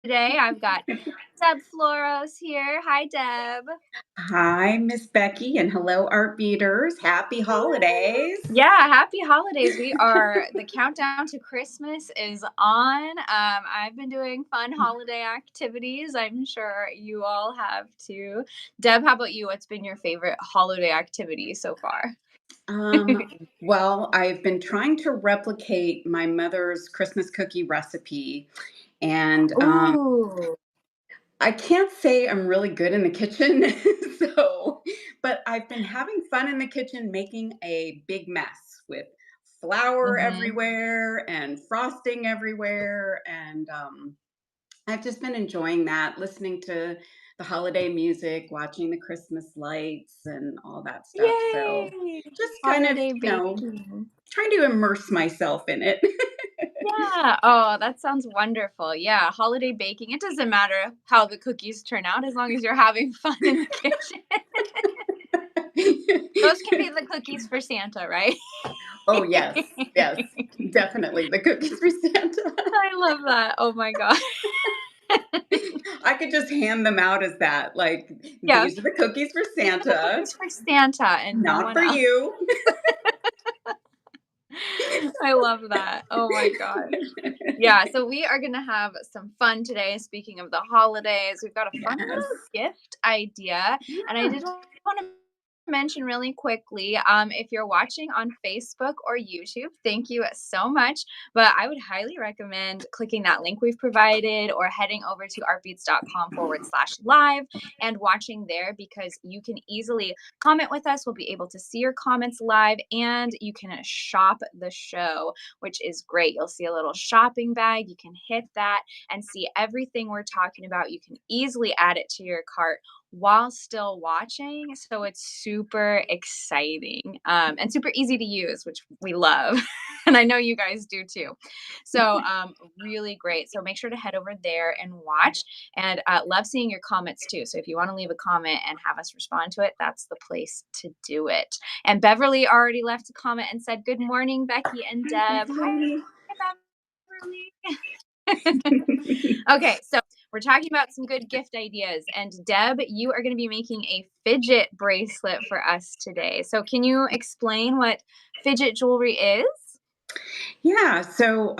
Today I've got Deb Floros here. Hi, Deb. Hi, Miss Becky, and hello, Art Beaters. Happy holidays. Yeah, happy holidays. The countdown to Christmas is on. I've been doing fun holiday activities. I'm sure you all have too. Deb, how about you? What's been your favorite holiday activity so far? Um, well, I've been trying to replicate my mother's Christmas cookie recipe, and Ooh. I can't say I'm really good in the kitchen, but I've been having fun in the kitchen making a big mess with flour Mm-hmm. everywhere and frosting everywhere, and I've just been enjoying that, listening to the holiday music, watching the Christmas lights and all that stuff. So Yay! just kind of, Holiday baking. trying to immerse myself in it. Yeah. Oh, that sounds wonderful. Yeah. Holiday baking. It doesn't matter how the cookies turn out as long as you're having fun in the kitchen. Those can be the cookies for Santa, right? Oh, yes, yes, definitely. The cookies for Santa. I love that. Oh my God. I could just hand them out as that. Like, Yeah. these are the cookies for These are the Santa, cookies for Santa and no not one for else. you. I love that. Oh my gosh. Yeah, so we are going to have some fun today. Speaking of the holidays, we've got a fun Yes. little gift idea. And I Yeah. did want to mention really quickly if you're watching on Facebook or YouTube, thank you so much. But I would highly recommend clicking that link we've provided or heading over to artbeats.com/live and watching there because you can easily comment with us. We'll be able to see your comments live and you can shop the show, which is great. You'll see a little shopping bag. You can hit that and see everything we're talking about. You can easily add it to your cart while still watching. So it's super exciting and super easy to use, which we love. And I know you guys do too. So really great. So make sure to head over there and watch and love seeing your comments too. So if you want to leave a comment and have us respond to it, that's the place to do it. And Beverly already left a comment and said, "Good morning, Becky and Deb." Hi, Beverly. Okay, so we're talking about some good gift ideas. And Deb, you are going to be making a fidget bracelet for us today. So can you explain what fidget jewelry is? Yeah, so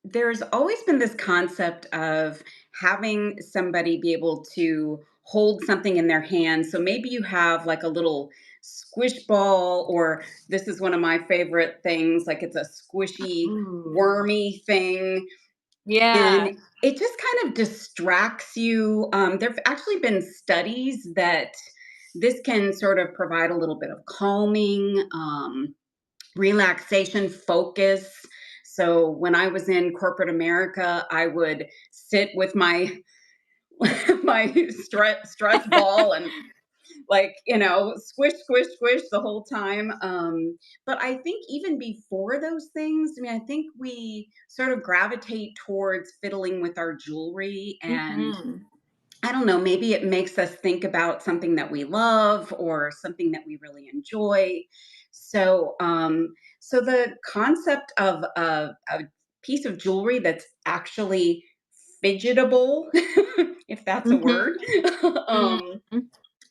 there's always been this concept of having somebody be able to hold something in their hand. So maybe you have like a little squish ball, or this is one of my favorite things, like it's a squishy, Ooh. wormy thing. Yeah. And it just kind of distracts you. There have actually been studies that this can sort of provide a little bit of calming. Relaxation, focus. So when I was in corporate America, I would sit with my my stress ball and squish, squish, squish the whole time. But I think even before those things, I mean, I think we sort of gravitate towards fiddling with our jewelry, and Hmm. I don't know, maybe it makes us think about something that we love or something that we really enjoy. So the concept of a piece of jewelry that's actually fidgetable, if that's a word, Hmm. um,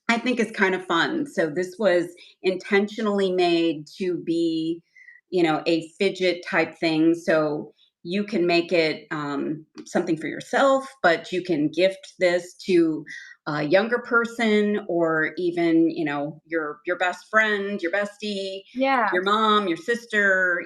I think is kind of fun. So this was intentionally made to be, a fidget type thing. So you can make it something for yourself, but you can gift this to a younger person, or even, your best friend, your bestie, Yeah. your mom, your sister,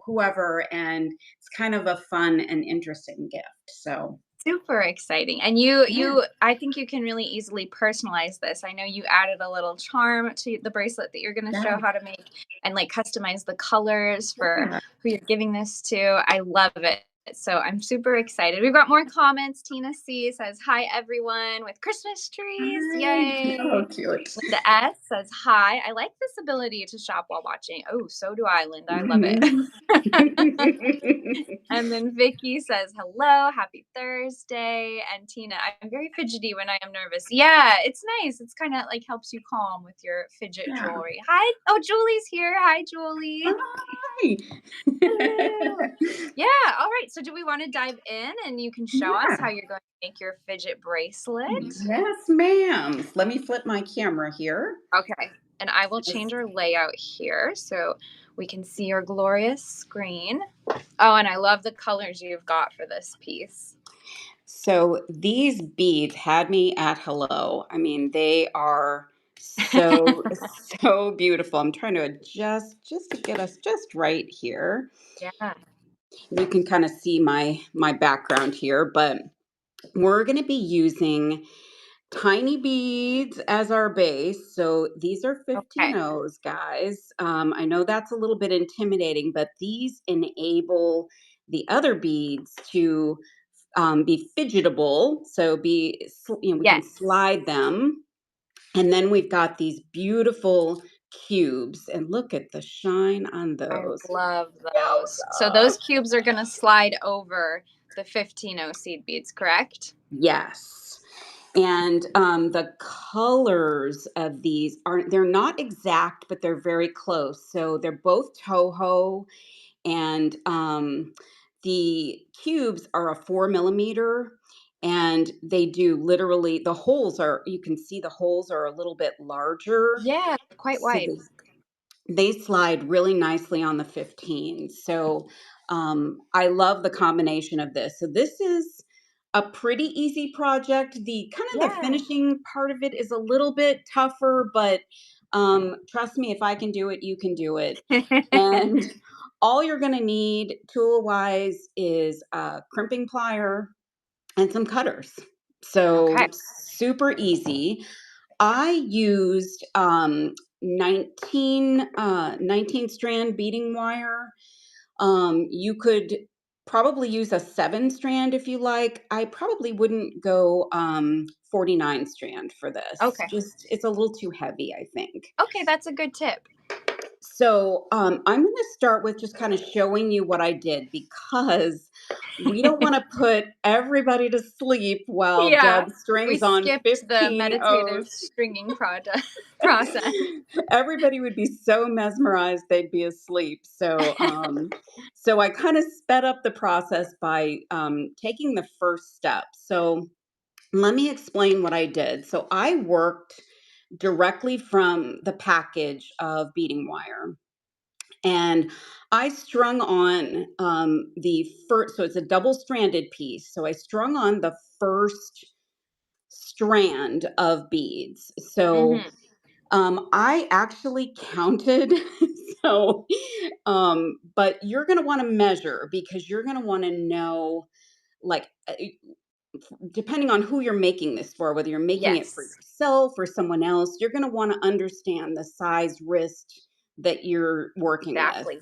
whoever. And it's kind of a fun and interesting gift. So Super exciting. And you yeah, you I think you can really easily personalize this. I know you added a little charm to the bracelet that you're going to show yeah, how to make and like customize the colors for yeah. who you're giving this to. I love it. So I'm super excited. We've got more comments. Tina C says, "Hi everyone with Christmas trees. Hi. Oh, Yay." cute. Linda S says, "Hi. I like this ability to shop while watching." Oh, so do I, Linda. I love Mhm. it. And then Vicky says, "Hello, happy Thursday." And Tina, "I'm very fidgety when I am nervous." Yeah, it's nice. It's kind of like helps you calm with your fidget Yeah. jewelry. Hi. Oh, Julie's here. Hi, Julie. Yay! Woo! Yeah, all right. So do we want to dive in and you can show us Yeah. how you're going to make your fidget bracelet? Yes, ma'am. Let me flip my camera here. Okay. And I will change our layout here so we can see your glorious screen. Oh, and I love the colors you've got for this piece. So these beads had me at hello. I mean, they are so, so beautiful. I'm trying to adjust just to get us just right here. Yeah. You can kind of see my background here, but we're going to be using tiny beads as our base. So these are Okay. 15 O's, guys. I know that's a little bit intimidating, but these enable the other beads to be fidgetable. So we can Yes. slide them. And then we've got these beautiful cubes. And look at the shine on I those. love those. So Yowza. those cubes are going to slide over the 15O seed beads, correct? Yes. And the colors of these they're not exact, but they're very close. So they're both Toho, and the cubes are a 4 millimeter, and they do literally, the holes are, you can see the holes are a little bit larger. Yeah, quite So wide. they slide really nicely on the 15. So I love the combination of this. So this is a pretty easy project. The kind of the Yeah. finishing part of it is a little bit tougher, but trust me, if I can do it, you can do it. And all you're going to need tool wise is a crimping plier and some cutters. Okay. So super easy. I used 19 strand beading wire. You could probably use a 7 strand if you like. I probably wouldn't go 49 strand for this. Okay. Just it's a little too heavy, I think. Okay, that's a good tip. So I'm going to start with just kind of showing you what I did, because we don't want to put everybody to sleep while Yeah. Deb We strings on skipped the 15 meditative O's. stringing project process. Everybody would be so mesmerized they'd be asleep. So I kind of sped up the process by taking the first step. So let me explain what I did. So I worked directly from the package of beading wire. And I strung on the first, so it's a double stranded piece. So I strung on the first strand of beads. So Mhm. I actually counted. So, but you're going to want to measure, because you're going to want to know, like, depending on who you're making this for, whether you're making it for Yes. yourself or someone else, you're going to want to understand the size wrist that you're working with. Exactly.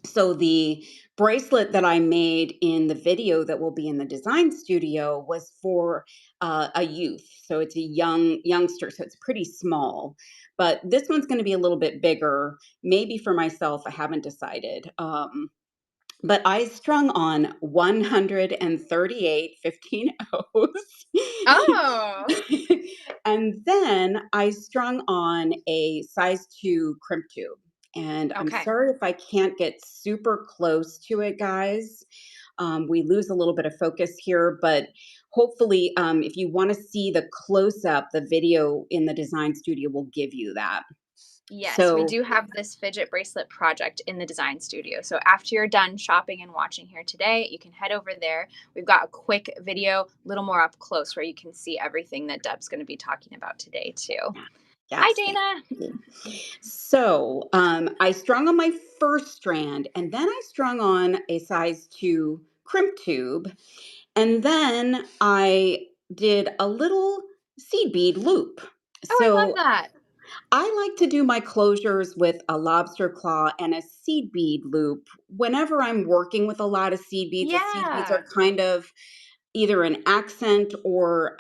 So the bracelet that I made in the video that will be in the design studio was for a youth. So it's a youngster. So it's pretty small. But this one's going to be a little bit bigger. Maybe for myself, I haven't decided. But I strung on 138 15 O's. Oh. And then I strung on a size 2 crimp tube. And I'm Okay. sorry if I can't get super close to it, guys. We lose a little bit of focus here, but hopefully, if you want to see the close up, the video in the design studio will give you that. Yes, we So, do have this fidget bracelet project in the design studio. So after you're done shopping and watching here today, you can head over there. We've got a quick video, a little more up close, where you can see everything that Deb's going to be talking about today, too. Hi, yes. Dana. So I strung on my first strand, and then I strung on a size 2 crimp tube, and then I did a little seed bead loop. Oh, I love So that. I like to do my closures with a lobster claw and a seed bead loop whenever I'm working with a lot of seed beads. The seed beads Yeah. are kind of either an accent or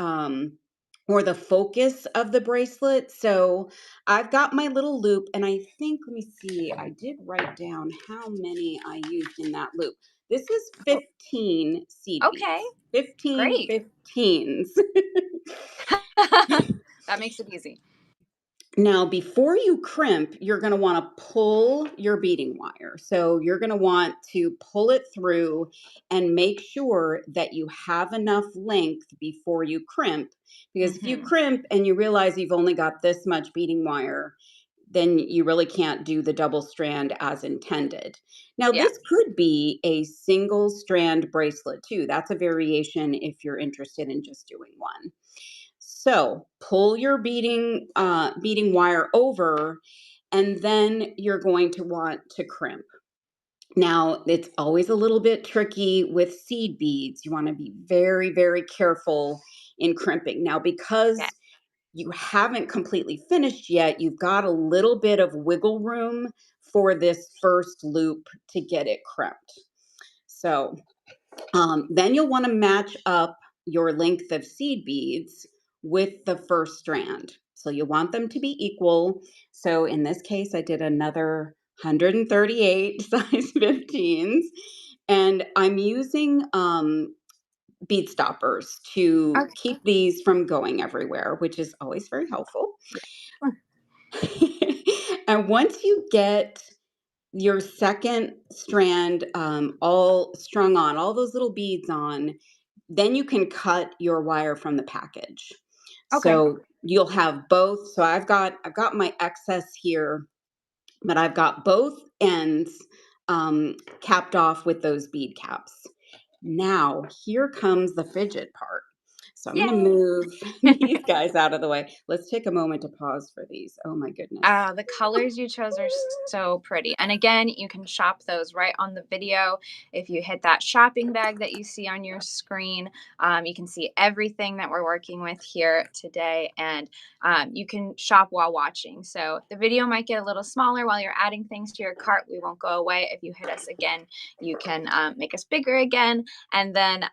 the focus of the bracelet. So I've got my little loop, and I think, let me see, I did write down how many I used in that loop. This is Oh, 15 seed okay. beads. 15 Great. 15s. That makes it easy. Now, before you crimp, you're going to want to pull your beading wire. So you're going to want to pull it through and make sure that you have enough length before you crimp. Because if you Hmm. crimp and you realize you've only got this much beading wire, then you really can't do the double strand as intended. Now, Yeah. this could be a single strand bracelet too. That's a variation if you're interested in just doing one. So pull your beading wire over, and then you're going to want to crimp. Now, it's always a little bit tricky with seed beads. You want to be very, very careful in crimping. Now, Yeah. because you haven't completely finished yet, you've got a little bit of wiggle room for this first loop to get it crimped. So then you'll want to match up your length of seed beads with the first strand. So you want them to be equal. So in this case, I did another 138 size 15s. And I'm using bead stoppers to Okay. keep these from going everywhere, which is always very helpful. Yeah. And once you get your second strand all strung on, all those little beads on, then you can cut your wire from the package. Okay. So you'll have both. So I've got my excess here, but I've got both ends capped off with those bead caps. Now, here comes the fidget part. So I'm going to Yay. move these guys out of the way. Let's take a moment to pause for these. Oh my goodness. The colors you chose are so pretty. And again, you can shop those right on the video. If you hit that shopping bag that you see on your screen, you can see everything that we're working with here today. And you can shop while watching. So the video might get a little smaller while you're adding things to your cart. We won't go away. If you hit us again, you can make us bigger again. And then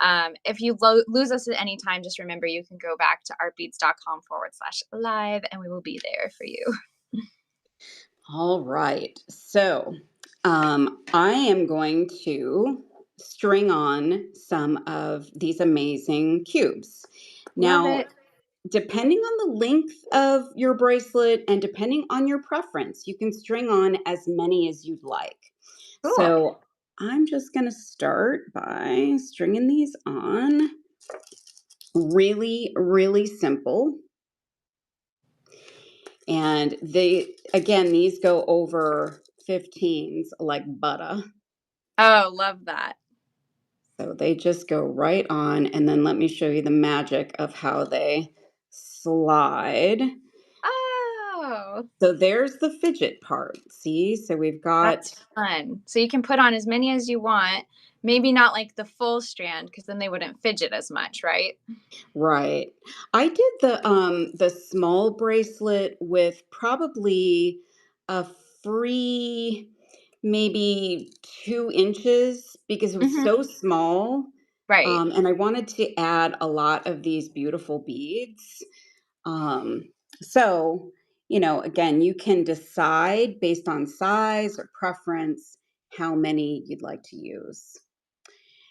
if you lose us at any time, just remember you can go back to artbeads.com/live and we will be there for you. All right. So I am going to string on some of these amazing cubes. Love Now, it. depending on the length of your bracelet and depending on your preference, you can string on as many as you'd like. Cool. So I'm just going to start by stringing these on. Really, really simple. And these go over 15s like butter. Oh, love that. So they just go right on. And then let me show you the magic of how they slide. Oh, So there's the fidget part. See? So we've got, that's fun. So you can put on as many as you want. Maybe not like the full strand because then they wouldn't fidget as much, right? right. I did the small bracelet with probably a free maybe 2 inches because it was Hmm. so small. Right. And I wanted to add a lot of these beautiful beads. Um, so, again, you can decide based on size or preference how many you'd like to use.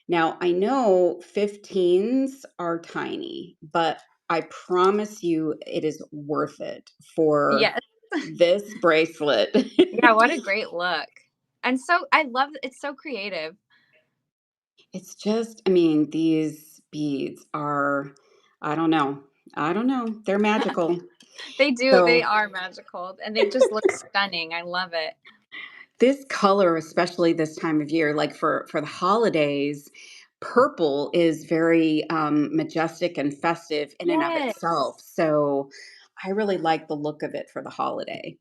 Now, I know 15s are tiny, but I promise you it is worth it for Yes. this bracelet. Yeah, what a great look. And so I love it's so creative. It's just, I mean, these beads are, I don't know. I don't know. They're magical. They do. They So, are magical and they just look stunning. I love it. this color, especially this time of year, like for the holidays, purple is very majestic and festive in and of Yes. itself. So I really like the look of it for the holiday.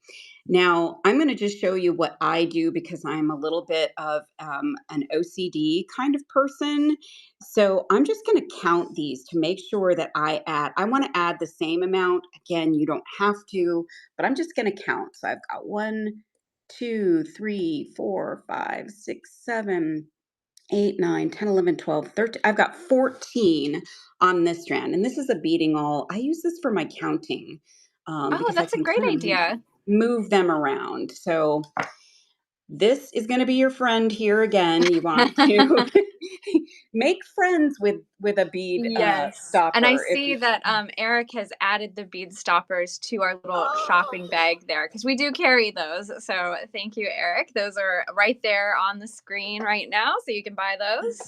Now, I'm going to just show you what I do because I'm a little bit of an OCD kind of person. So I'm just going to count these to make sure that I want to add the same amount. Again, you don't have to, but I'm just going to count. So I've got 1, 2, 3, 4, 5, 6, 7, 8, 9, 10, 11, 12, 13. I've got 14 on this strand. And this is a beading all. I use this for my counting Oh, because I that's a can great kind of idea. move them around. So this is going to be your friend here again. You want to make friends with a bead Yes, and I stopper if see you. that, Eric has added the bead stoppers to our little shopping Oh, bag there because we do carry those, so thank you, Eric. Those are right there on the screen right now, so you can buy those.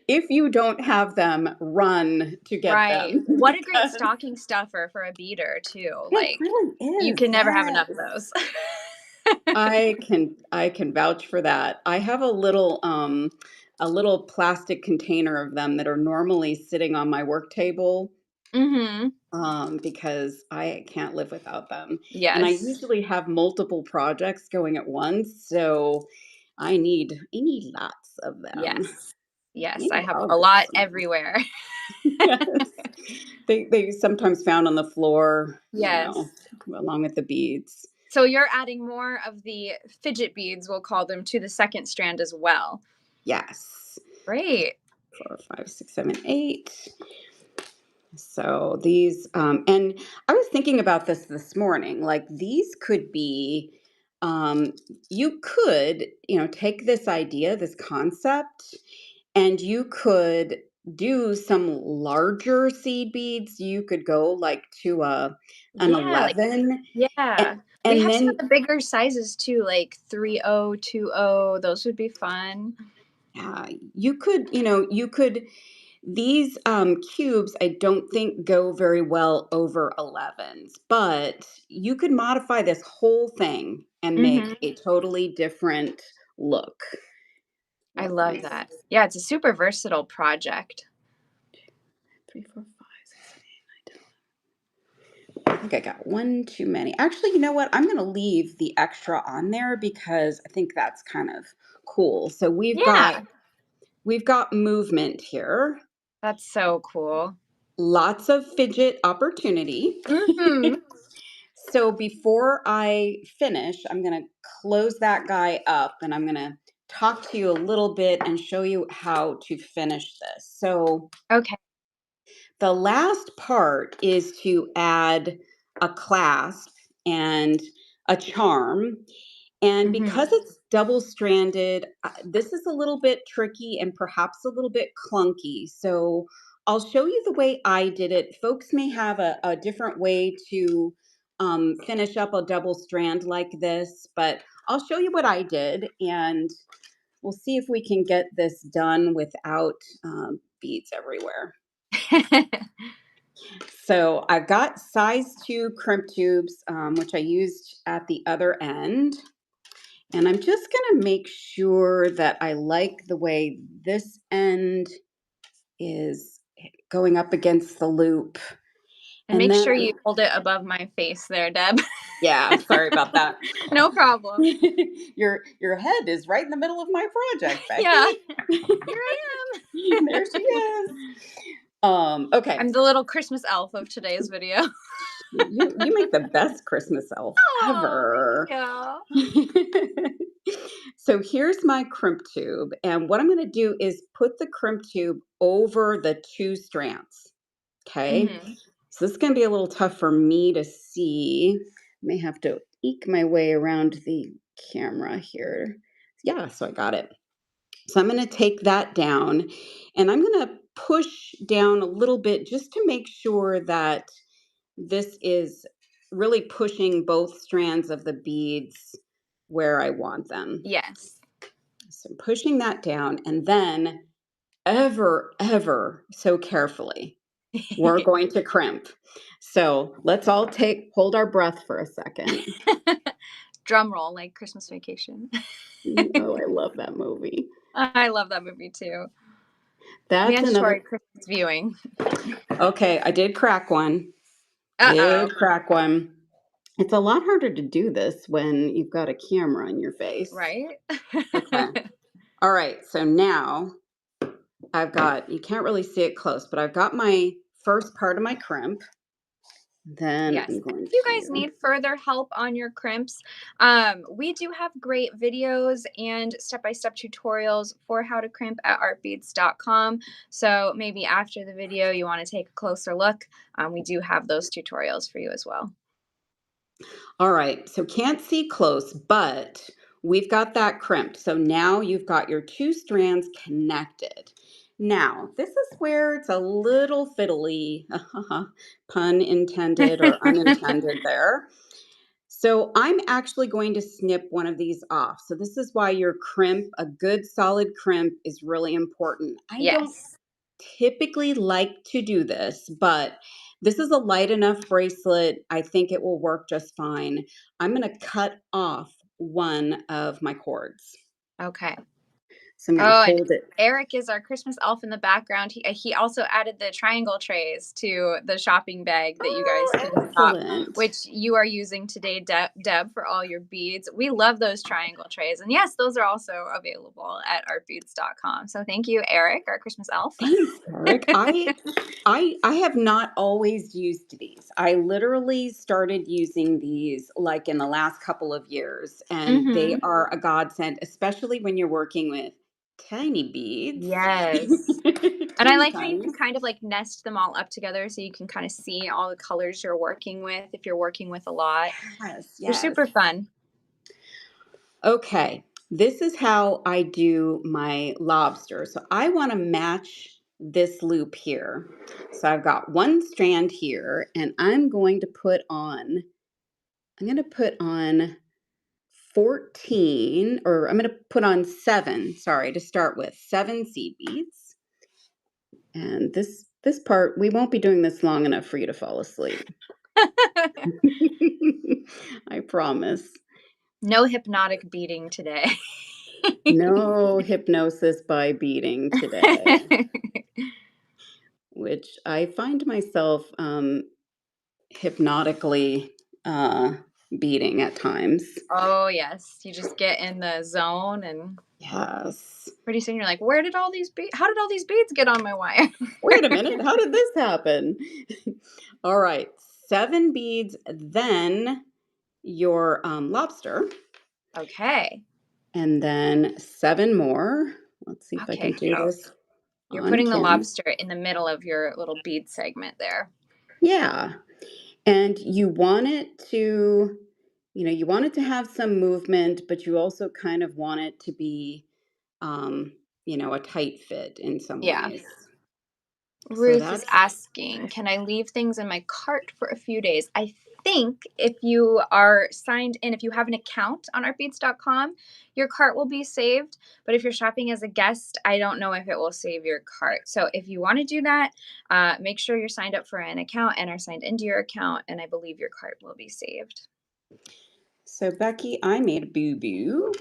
if you don't have them, run to get Right. them What a great because stocking stuffer for a beater too, it like, really you is. can never have enough of Yes. those. I can vouch for that. I have a little plastic container of them that are normally sitting on my work table, Mhm. because I can't live without them. And I Yes. usually have multiple projects going at once, so I need lots of them. Yes. Yes, I Maybe have I'll a get lot some. everywhere. Yes. They sometimes found on the floor, Yes. along with the beads. So you're adding more of the fidget beads, we'll call them, to the second strand as well. Yes. Great. 4, 5, 6, 7, 8. So these, and I was thinking about this morning. Like these could be, um, you could, take this idea, this concept, and you could do some larger seed beads. You could go like to an Yeah, like 11, and, yeah. We and have some of then the bigger sizes too, like 30, 20. Those would be fun. you could. These cubes, I don't think go very well over 11s, but you could modify this whole thing and make Mhm. a totally different look. I What love nice. that. Yeah, it's a super versatile project. 3, 4, 5, 6, 7, 8, 9, 10. I think I got one too many. Actually, you know what? I'm going to leave the extra on there because I think that's kind of cool. So Yeah, we've got movement here, that's so cool. lots of fidget opportunity. Mhm. So before I finish, I'm going to close that guy up and I'm going to talk to you a little bit and show you how to finish this. So Okay. the last part is to add a clasp and a charm. And because Mhm. it's double stranded, this is a little bit tricky and perhaps a little bit clunky. So I'll show you the way I did it. Folks may have a different way to finish up a double strand like this, but I'll show you what I did and we'll see if we can get this done without beads everywhere. So I've got size 2 crimp tubes, which I used at the other end. And I'm just going to make sure that I like the way this end is going up against the loop. And And make then, sure you hold it above my face there, Deb. yeah, sorry about that. No problem. Your head is right in the middle of my project, Yeah, Becky. here I There she am. is. Okay. I'm the little Christmas elf of today's video. You make the best Christmas elf Oh, ever. thank So here's my crimp tube, and what I'm going to do is put the crimp tube over the 2 strands. you. Okay, Mhm. so this is going to be a little tough for me to see. May have to eke my way around the camera here. Yeah, so I got it. So I'm going to take that down, and I'm going to push down a little bit just to make sure that this is really pushing both strands of the beads where I want them. Yes. So I'm pushing that down and then ever so carefully, we're going to crimp. So let's all hold our breath for a second. Drum roll like Christmas Vacation. Oh, I love that movie. I love that movie too. That's Mandatory another. Christmas viewing. Okay, I did crack one. Uh-oh. Did crack one. It's a lot harder to do this when you've got a camera in your face. Right? Okay. All right. So now you can't really see it close, but I've got my first part of my crimp. Then Yes. I'm going If you guys to, need further help on your crimps, we do have great videos and step-by-step tutorials for how to crimp at artbeads.com. So maybe after the video you want to take a closer look. We do have those tutorials for you as well. all right. So can't see close, but we've got that crimped. So now you've got your 2 strands connected. Now, this is where it's a little fiddly, pun intended or unintended there. So I'm actually going to snip one of these off. So this is why your crimp, a good solid crimp, is really important. I don't Yes. typically like to do this, but this is a light enough bracelet. I think it will work just fine. I'm going to cut off one of my cords. Okay. So I'm going to Oh, and hold it. Eric is our Christmas elf in the background. He also added the triangle trays to the shopping bag that you guys Oh, can shop, excellent. which you are using today, Deb, for all your beads. We love those triangle trays. And yes, those are also available at artbeads.com. So thank you, Eric, our Christmas elf. Thanks, Eric. I have not always used these. I literally started using these like in the last couple of years, and they Mm-hmm. are a godsend, especially when you're working with tiny beads. Yes. And I Teeny like how you tiny. can kind of like nest them all up together so you can kind of see all the colors you're working with if you're working with a lot. Yes, They're yes. super fun. Okay, this is how I do my lobster. So I want to match this loop here. So I've got one strand here, and I'm going to put on 14, or I'm going to put on 7, sorry, to start with, 7 seed beads. And this part, we won't be doing this long enough for you to fall asleep. I promise. No hypnotic beading today. No hypnosis by beading today, which I find myself hypnotically beading at times. Oh, yes. You just get in the zone and Yes. pretty soon you're like, "Where did all these beads? How did all these beads get on my wire?" Wait a minute, how did this happen? All right, 7 beads, then your lobster, Okay. and then 7 more. Let's see if I can Okay. do So this you're on putting the camera. lobster in the middle of your little bead segment there. Yeah. And you want it to have some movement, but you also kind of want it to be, um, a tight fit in some Yeah. ways. So Ruth is that's asking, can I leave things in my cart for a few days? I think if you are signed in, if you have an account on artbeads.com, your cart will be saved. But if you're shopping as a guest, I don't know if it will save your cart. So if you want to do that, make sure you're signed up for an account and are signed into your account. And I believe your cart will be saved. so Becky, I made a boo-boo,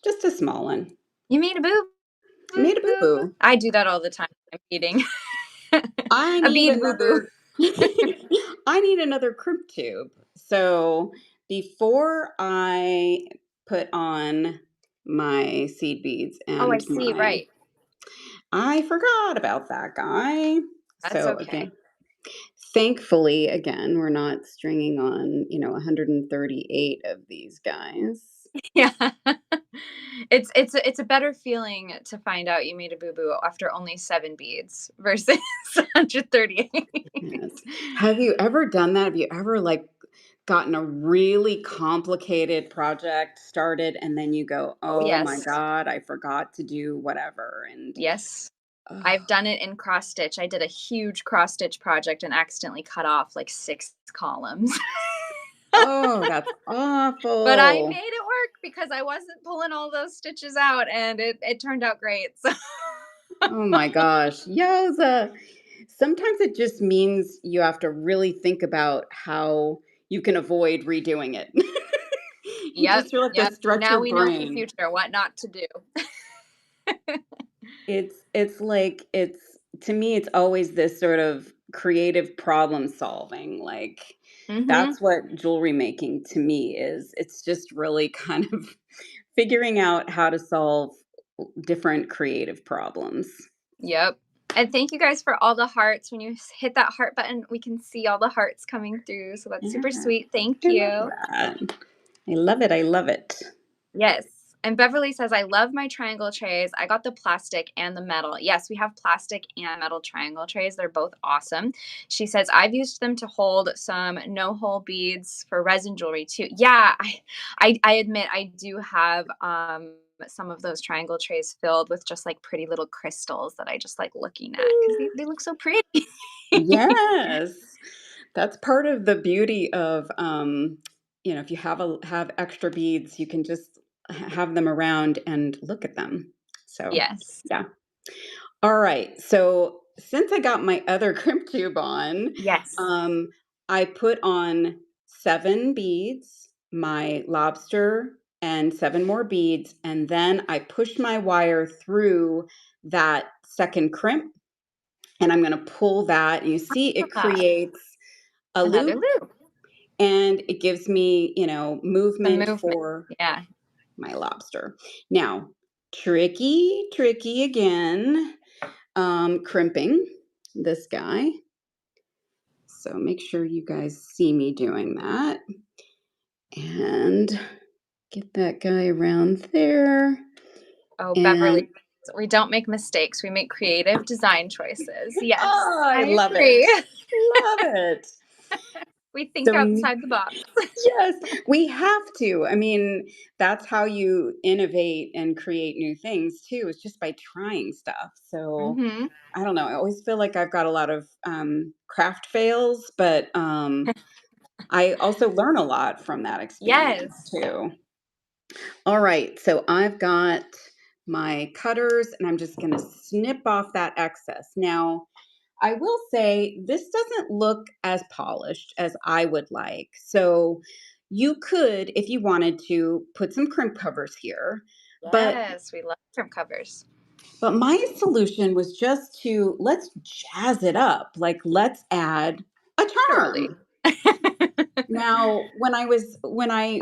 just a small one. You made a boo I made a boo. boo-boo. I do that all the time when I'm eating. I A need bead boo boo. another I need another crimp tube. So before I put on my seed beads Oh, I and see. Right. I forgot about that guy. That's So okay. again, thankfully, again, we're not stringing on, 138 of these guys. Yeah. It's a better feeling to find out you made a boo-boo after only 7 beads versus 138. Yes. Have you ever done that? Have you ever like gotten a really complicated project started and then you go, Oh, "Oh my yes. God, I forgot to do whatever." And Yes. oh, I've done it in cross stitch. I did a huge cross stitch project and accidentally cut off like 6 columns. oh, that's But I awful. made it work because I wasn't pulling all those stitches out and it turned out great. So Oh my gosh. Yowza. Sometimes it just means you have to really think about how you can avoid redoing it. You Yep, just really have to yep. stretch Now your we know for the brain. future what not to do. It's like it's to me it's always this sort of creative problem solving. Like Mhm. that's what jewelry making to me is. It's just really kind of figuring out how to solve different creative problems. Yep. And thank you guys for all the hearts. When you hit that heart button, we can see all the hearts coming through. So that's super Yeah, sweet. Thank I love you. that. I love it. I love it. Yes. And Beverly says, I love my triangle trays. I got the plastic and the metal. Yes, we have plastic and metal triangle trays. They're both awesome. She says, I've used them to hold some no hole beads for resin jewelry too. Yeah, I admit I do have some of those triangle trays filled with just like pretty little crystals that I just like looking at because they look so pretty. Yes. That's part of the beauty of, if you have extra beads, you can just have them around and look at them. So, Yes. yeah. All right. So, since I got my other crimp tube on, Yes. um, I put on 7 beads, my lobster, and 7 more beads, and then I pushed my wire through that second crimp, and I'm going to pull that. And you see, it Ah, creates a another loop, loop. and it gives me, The movement movement. for Yeah. my lobster. Now, tricky again, crimping this guy. So make sure you guys see me doing that. And get that guy around there. Oh, Beverly, And we don't make mistakes. We make creative design choices. Yes, oh, I I love agree. it. Love it. We think So outside the box. yes, we have to. I mean, that's how you innovate and create new things too, is just by trying stuff. So Hmm. I don't know. I always feel like I've got a lot of craft fails, but I also learn a lot from that experience Yes. too. All right, so I've got my cutters and I'm just going to snip off that excess. Now, I will say this doesn't look as polished as I would like. So you could, if you wanted to, put some crimp covers here, but Yes, we love trim covers. my solution was just to let's jazz it up. Like let's add a Totally. charm. Now, when I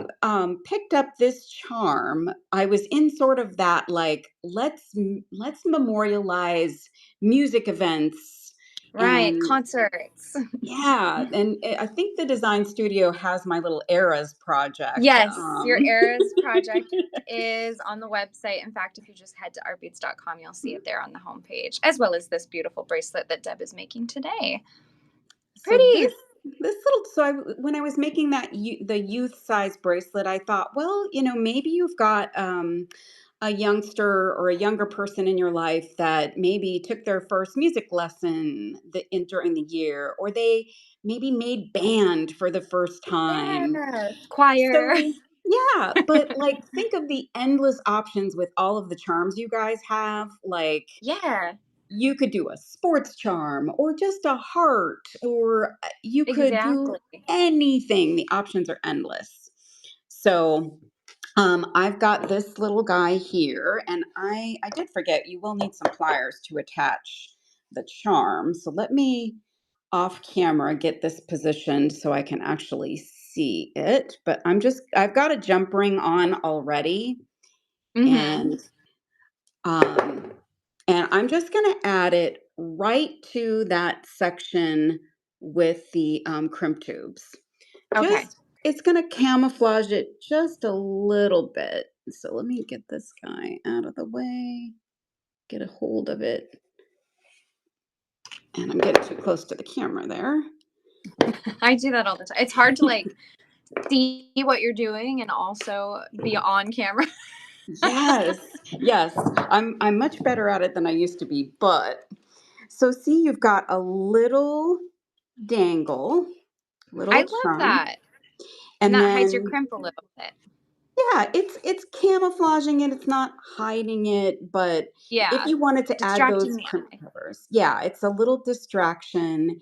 picked up this charm, I was in sort of that like let's memorialize music events Right, and concerts. yeah, and I think the design studio has my little eras project. Yes, your Eras project is on the website. In fact, if you just head to artbeads.com, you'll see it there on the homepage, as well as this beautiful bracelet that Deb is making today. So Pretty. this little when I was making the youth size bracelet, I thought, well, maybe you've got a youngster or a younger person in your life that maybe took their first music lesson during the year, or they maybe made band for the first time. Yes, choir. So, yeah, but like think of the endless options with all of the charms you guys have. Like Yeah, you could do a sports charm or just a heart, or you could do exactly. anything. The options are endless. So, I've got this little guy here, and I did forget you will need some pliers to attach the charm. So let me off camera get this positioned so I can actually see it. But I've got a jump ring on already, Hmm. and um, I'm just going to add it right to that section with the crimp tubes. Okay. Just it's going to camouflage it just a little bit. So let me get this guy out of the way, get a hold of it. And I'm getting too close to the camera there. I do that all the time. It's hard to like see what you're doing and also be on camera. Yes. Yes. I'm much better at it than I used to be, but so see you've got a little dangle, I little love charm, that. And and that hides your then crimp a little bit. yeah, it's camouflaging it, it's not hiding it, but if Yeah. you wanted to add those Distracting the crimp eye. covers, yeah, it's a little distraction.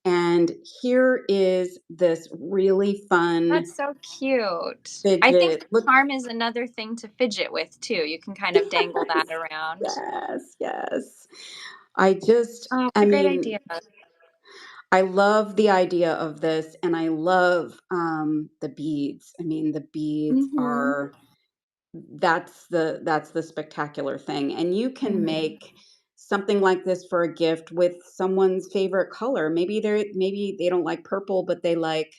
And here is this really fun That's so cute. I think fidget. the Look, charm is another thing to fidget with too. You can kind of dangle that yes, around. yes, yes. I just, Oh, what I a great mean, idea. I love the idea of this, and I love the beads. I mean, the beads Mhm. are that's the spectacular thing. And you can Mhm. make something like this for a gift with someone's favorite color. Maybe they don't like purple, but they like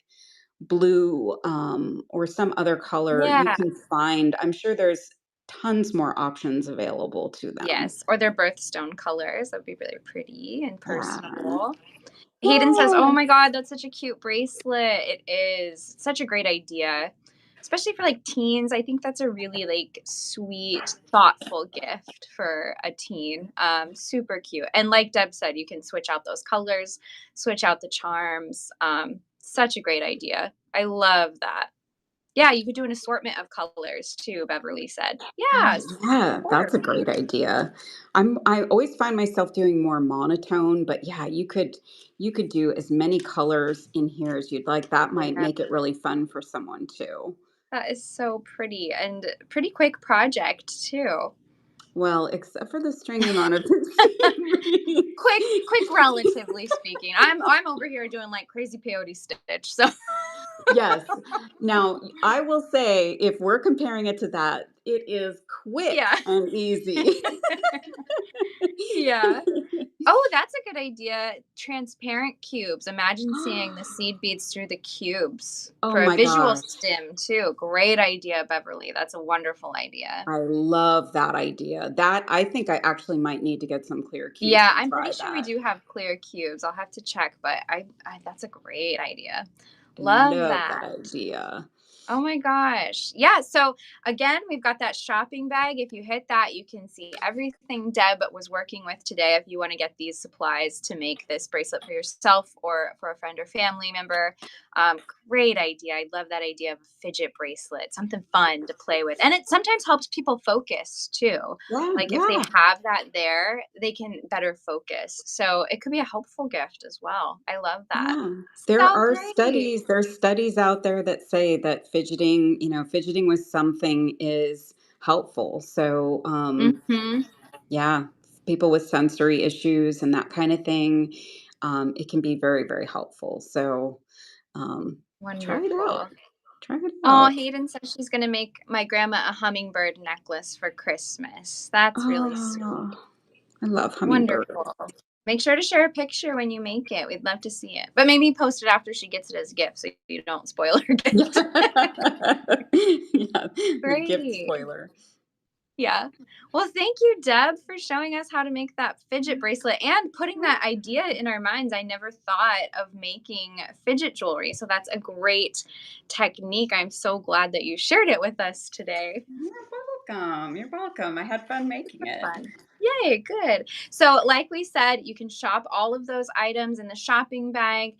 blue or some other color. You Yeah. can find, I'm sure there's tons more options available to them. Yes. Or their birthstone colors. That would be really pretty and Yeah. personable. Hayden says, "Oh Oh, my God, that's such a cute bracelet." It is such a great idea. especially for like teens. I think that's a really like sweet, thoughtful gift for a teen. Super cute. And like Deb said, you can switch out those colors, switch out the charms. Such a great idea. I love that. Yeah, you could do an assortment of colors too, Beverly said. Yes, of Yeah, that's course. a great idea. I always find myself doing more monotone, but yeah, you could do as many colors in here as you'd like. That might Yeah, make it really fun for someone too. that is so pretty and pretty quick project too. Well, except for the strange amount of beads. Quick, relatively speaking. I'm over here doing like crazy peyote stitch. So Yes. Now, I will say, if we're comparing it to that, it is quick yeah. and easy. Yeah. Oh, that's a good idea. Transparent cubes. Imagine seeing the seed beads through the cubes Oh for a my visual gosh. stim too. Great idea, Beverly. That's a wonderful idea. I love that idea. That I think I actually might need to get some clear cubes Yeah, and I'm pretty try sure we that. do have clear cubes. I'll have to check, but I that's a great idea. Love Love that that. idea. Oh my gosh. Yeah. So again, we've got that shopping bag. If you hit that, you can see everything Deb was working with today. If you want to get these supplies to make this bracelet for yourself or for a friend or family member, um, great idea. I love that idea of a fidget bracelet, something fun to play with. And it sometimes helps people focus too. Yeah, Like if they yeah. have that there, they can better focus. So it could be a helpful gift as well. I love that. Yeah. So great. There's studies out there that say that fidgeting with something is helpful. So, Hmm. yeah, people with sensory issues and that kind of thing, it can be very, very helpful. So, um, try it out. Wonderful. Try it Oh, out. Hayden says she's gonna make my grandma a hummingbird necklace for Christmas. That's really Oh, sweet. I love hummingbirds. Wonderful. Make sure to share a picture when you make it. We'd love to see it. But maybe post it after she gets it as a gift so you don't spoil her Yeah. gift. Yeah, the gift Great. spoiler. Yeah. Well, thank you, Deb, for showing us how to make that fidget bracelet and putting that idea in our minds. I never thought of making fidget jewelry. So that's a great technique. I'm so glad that you shared it with us today. You're welcome. You're welcome. I had fun making it. Fun. Yay, good. So, like we said, you can shop all of those items in the shopping bag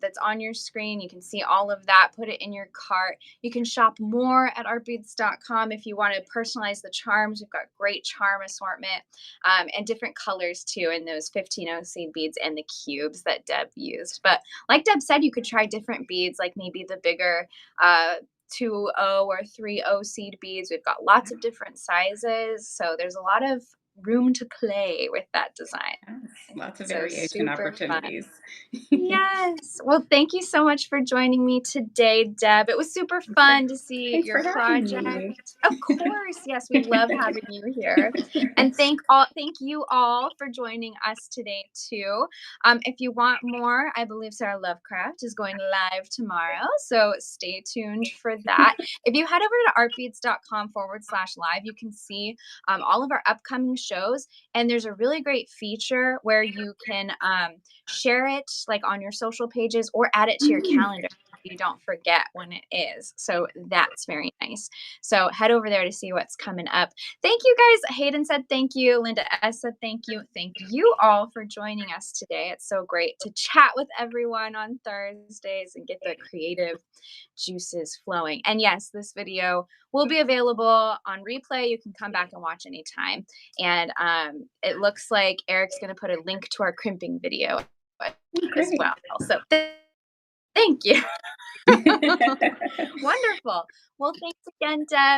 that's on your screen. You can see all of that, put it in your cart. You can shop more at artbeads.com if you want to personalize the charms. We've got great charm assortment and different colors too in those 15 seed beads and the cubes that Deb used. But like Deb said, you could try different beads, like maybe the bigger 2O or 3O seed beads. We've got lots of different sizes. So there's a lot of room to play with that design. Yes, lots of So variation super fun. opportunities. Yes. Well, thank you so much for joining me today, Deb. It was super fun to see Thanks your for having project. me. Of course. Yes, we love having you here. And thank you all for joining us today too. If you want more, I believe Sarah Lovecraft is going live tomorrow. So stay tuned for that. If you head over to artbeads.com/live, you can see all of our upcoming shows. And there's a really great feature where you can share it like on your social pages or add it to your Mm, calendar so you don't forget when it is. So that's very nice. So head over there to see what's coming up. Thank you guys. Hayden said thank you. Linda S said thank you. Thank you all for joining us today. It's so great to chat with everyone on Thursdays and get the creative juices flowing. And yes, this video will be available on replay. You can come back and watch anytime. And it looks like Eric's going to put a link to our crimping video as great. well. So thank you. Wonderful. Well, thanks again, Deb.